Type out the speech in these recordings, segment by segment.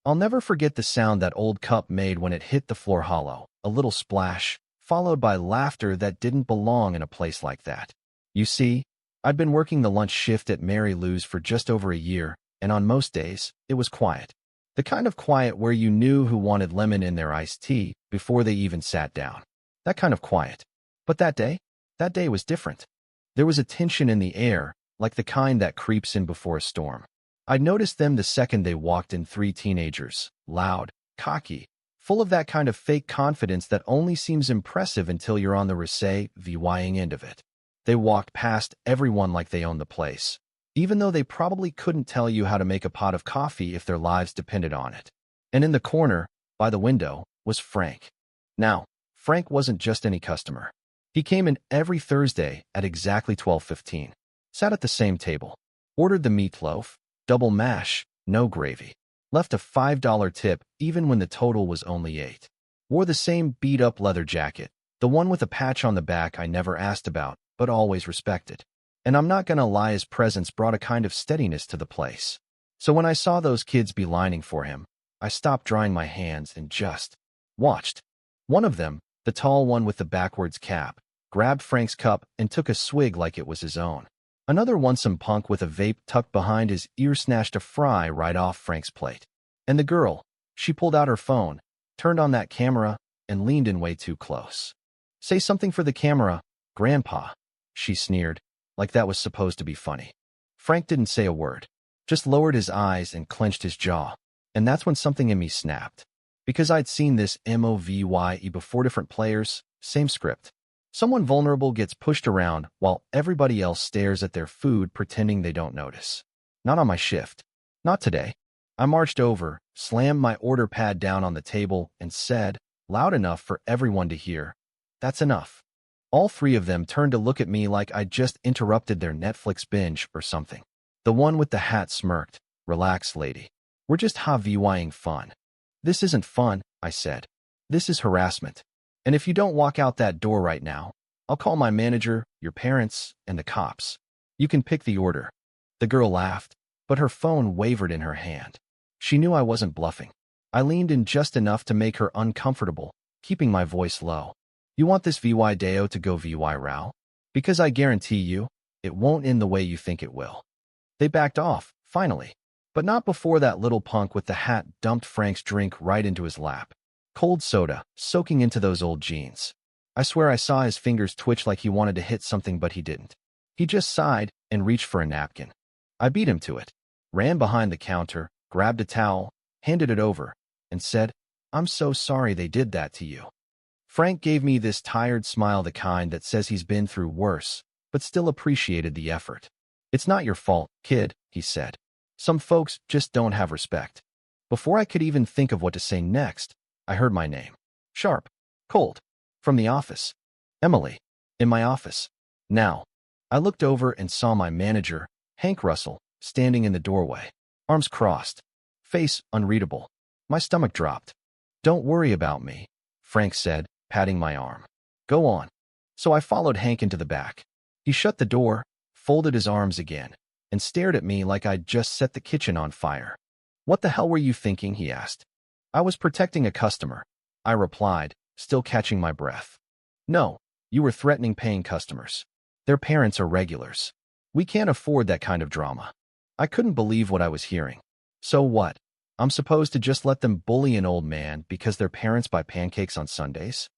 I'll never forget the sound that old cup made when it hit the floor hollow, a little splash, followed by laughter that didn't belong in a place like that. You see, I'd been working the lunch shift at Mary Lou's for just over a year, and on most days, it was quiet. The kind of quiet where you knew who wanted lemon in their iced tea before they even sat down. That kind of quiet. But that day was different. There was a tension in the air, like the kind that creeps in before a storm. I'd noticed them the second they walked in, three teenagers, loud, cocky, full of that kind of fake confidence that only seems impressive until you're on the receiving end of it. They walked past everyone like they owned the place, even though they probably couldn't tell you how to make a pot of coffee if their lives depended on it. And in the corner, by the window, was Frank. Now, Frank wasn't just any customer. He came in every Thursday at exactly 12:15, sat at the same table, ordered the meatloaf, double mash, no gravy, left a $5 tip even when the total was only $8, wore the same beat-up leather jacket, the one with a patch on the back I never asked about but always respected. And I'm not gonna lie, his presence brought a kind of steadiness to the place. So when I saw those kids beelining for him, I stopped drying my hands and just watched. One of them, the tall one with the backwards cap, grabbed Frank's cup and took a swig like it was his own. Another one, some punk with a vape tucked behind his ear, snatched a fry right off Frank's plate. And the girl, she pulled out her phone, turned on that camera, and leaned in way too close. "Say something for the camera, Grandpa," she sneered, like that was supposed to be funny. Frank didn't say a word, just lowered his eyes and clenched his jaw. And that's when something in me snapped. Because I'd seen this movie before, different players, same script. Someone vulnerable gets pushed around while everybody else stares at their food pretending they don't notice. Not on my shift. Not today. I marched over, slammed my order pad down on the table, and said, loud enough for everyone to hear, "That's enough." All three of them turned to look at me like I'd just interrupted their Netflix binge or something. The one with the hat smirked, "Relax, lady. We're just having fun." "This isn't fun," I said. "This is harassment. And if you don't walk out that door right now, I'll call my manager, your parents, and the cops. You can pick the order." The girl laughed, but her phone wavered in her hand. She knew I wasn't bluffing. I leaned in just enough to make her uncomfortable, keeping my voice low. "You want this video to go viral? Because I guarantee you, it won't end the way you think it will." They backed off, finally. But not before that little punk with the hat dumped Frank's drink right into his lap. Cold soda, soaking into those old jeans. I swear I saw his fingers twitch like he wanted to hit something, but he didn't. He just sighed and reached for a napkin. I beat him to it, ran behind the counter, grabbed a towel, handed it over, and said, "I'm so sorry they did that to you." Frank gave me this tired smile, the kind that says he's been through worse, but still appreciated the effort. "It's not your fault, kid," he said. "Some folks just don't have respect." Before I could even think of what to say next, I heard my name. Sharp. Cold. From the office. "Emily." In my office. Now. I looked over and saw my manager, Hank Russell, standing in the doorway. Arms crossed. Face unreadable. My stomach dropped. "Don't worry about me," Frank said, patting my arm. "Go on." So I followed Hank into the back. He shut the door, folded his arms again, and stared at me like I'd just set the kitchen on fire. "What the hell were you thinking?" he asked. "I was protecting a customer," I replied, still catching my breath. "No, you were threatening paying customers. Their parents are regulars. We can't afford that kind of drama." I couldn't believe what I was hearing. So what? I'm supposed to just let them bully an old man because their parents buy pancakes on Sundays?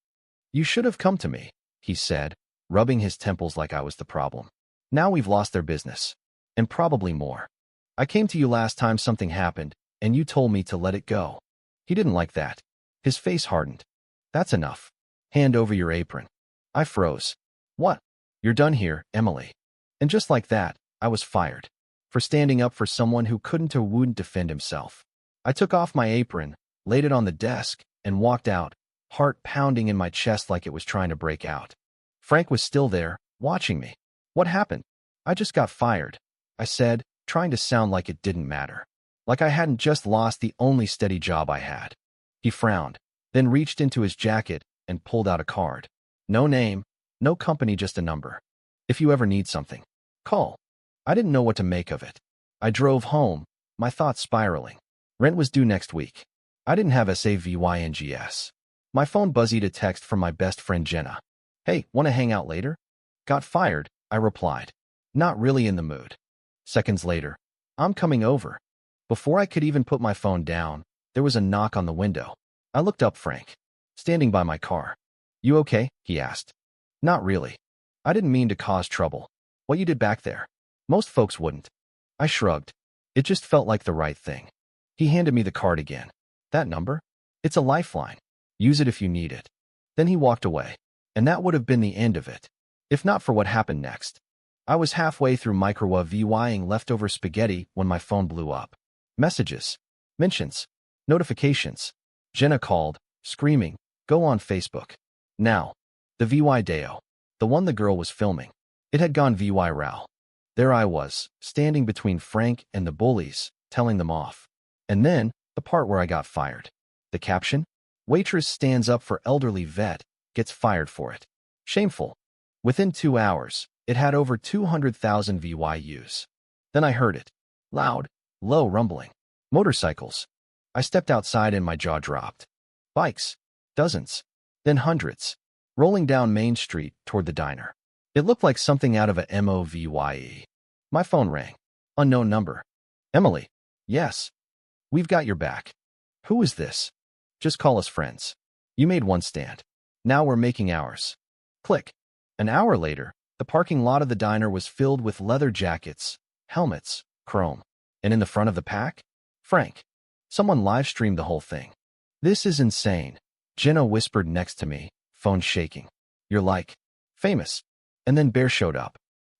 "You should have come to me," he said, rubbing his temples like I was the problem. "Now we've lost their business. And probably more. I came to you last time something happened, and you told me to let it go." He didn't like that. His face hardened. "That's enough. Hand over your apron." I froze. "What?" "You're done here, Emily." And just like that, I was fired. For standing up for someone who wouldn't defend himself. I took off my apron, laid it on the desk, and walked out, heart pounding in my chest like it was trying to break out. Frank was still there, watching me. "What happened?" "I just got fired," I said, trying to sound like it didn't matter. Like I hadn't just lost the only steady job I had. He frowned, then reached into his jacket and pulled out a card. "No name, no company, just a number. If you ever need something, call." I didn't know what to make of it. I drove home, my thoughts spiraling. Rent was due next week. I didn't have SAVYNGS. My phone buzzed a text from my best friend Jenna. Hey, want to hang out later? Got fired, I replied. Not really in the mood. Seconds later, I'm coming over. Before I could even put my phone down, there was a knock on the window. I looked up Frank, standing by my car. You okay? He asked. Not really. I didn't mean to cause trouble. What you did back there? Most folks wouldn't. I shrugged. It just felt like the right thing. He handed me the card again. That number? It's a lifeline. Use it if you need it. Then he walked away. And that would have been the end of it, if not for what happened next. I was halfway through microwaving leftover spaghetti when my phone blew up. Messages, mentions, notifications. Jenna called, screaming, go on Facebook. Now, the VY Deo, the one the girl was filming. It had gone VY Ral. There I was, standing between Frank and the Bullies, telling them off. And then, the part where I got fired. The caption? Waitress stands up for elderly vet, gets fired for it. Shameful. Within 2 hours, it had over 200,000 VYUs. Then I heard it. Loud, low rumbling. Motorcycles. I stepped outside and my jaw dropped. Bikes. Dozens. Then hundreds. Rolling down Main Street toward the diner. It looked like something out of a MOVIE. My phone rang. Unknown number. Emily. Yes. We've got your back. Who is this? Just call us friends. You made one stand. Now we're making ours. Click. An hour later, the parking lot of the diner was filled with leather jackets, helmets, chrome. And in the front of the pack? Frank. Someone live-streamed the whole thing. This is insane. Jenna whispered next to me, phone shaking. You're like, famous. And then Bear showed up.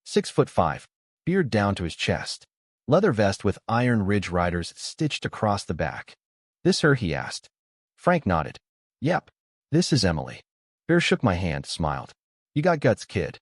6'5", beard down to his chest. Leather vest with Iron Ridge riders stitched across the back. This her? He asked. Frank nodded. Yep. This is Emily. Bear shook my hand, smiled. You got guts, kid.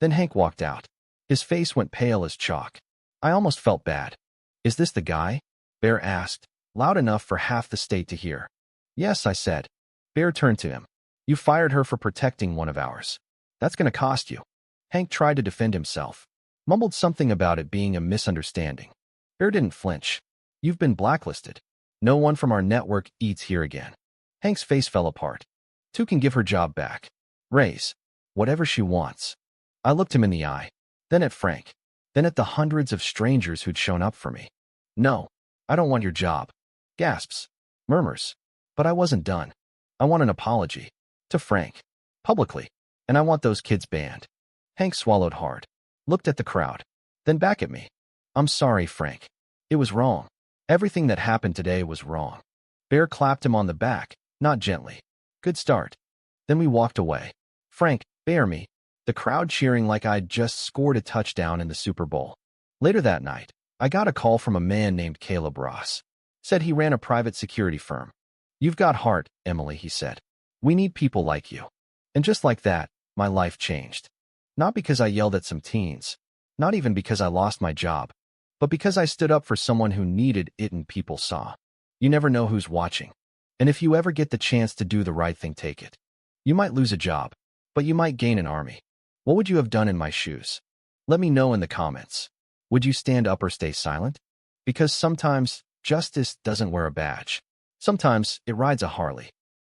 Then Hank walked out. His face went pale as chalk. I almost felt bad. Is this the guy? Bear asked, loud enough for half the state to hear. Yes, I said. Bear turned to him. You fired her for protecting one of ours. That's going to cost you. Hank tried to defend himself. Mumbled something about it being a misunderstanding. Bear didn't flinch. You've been blacklisted. No one from our network eats here again. Hank's face fell apart. Two can give her job back. Raise. Whatever she wants. I looked him in the eye. Then at Frank. Then at the hundreds of strangers who'd shown up for me. No. I don't want your job. Gasps. Murmurs. But I wasn't done. I want an apology. To Frank. Publicly. And I want those kids banned. Hank swallowed hard. Looked at the crowd. Then back at me. I'm sorry, Frank. It was wrong. Everything that happened today was wrong. Bear clapped him on the back, not gently. Good start. Then we walked away. Frank, Bear me. The crowd cheering like I'd just scored a touchdown in the Super Bowl. Later that night, I got a call from a man named Caleb Ross. Said he ran a private security firm. You've got heart, Emily, he said. We need people like you. And just like that, my life changed. Not because I yelled at some teens. Not even because I lost my job. But because I stood up for someone who needed it and people saw. You never know who's watching. And if you ever get the chance to do the right thing, take it. You might lose a job, but you might gain an army. What would you have done in my shoes? Let me know in the comments. Would you stand up or stay silent? Because sometimes justice doesn't wear a badge. Sometimes it rides a Harley.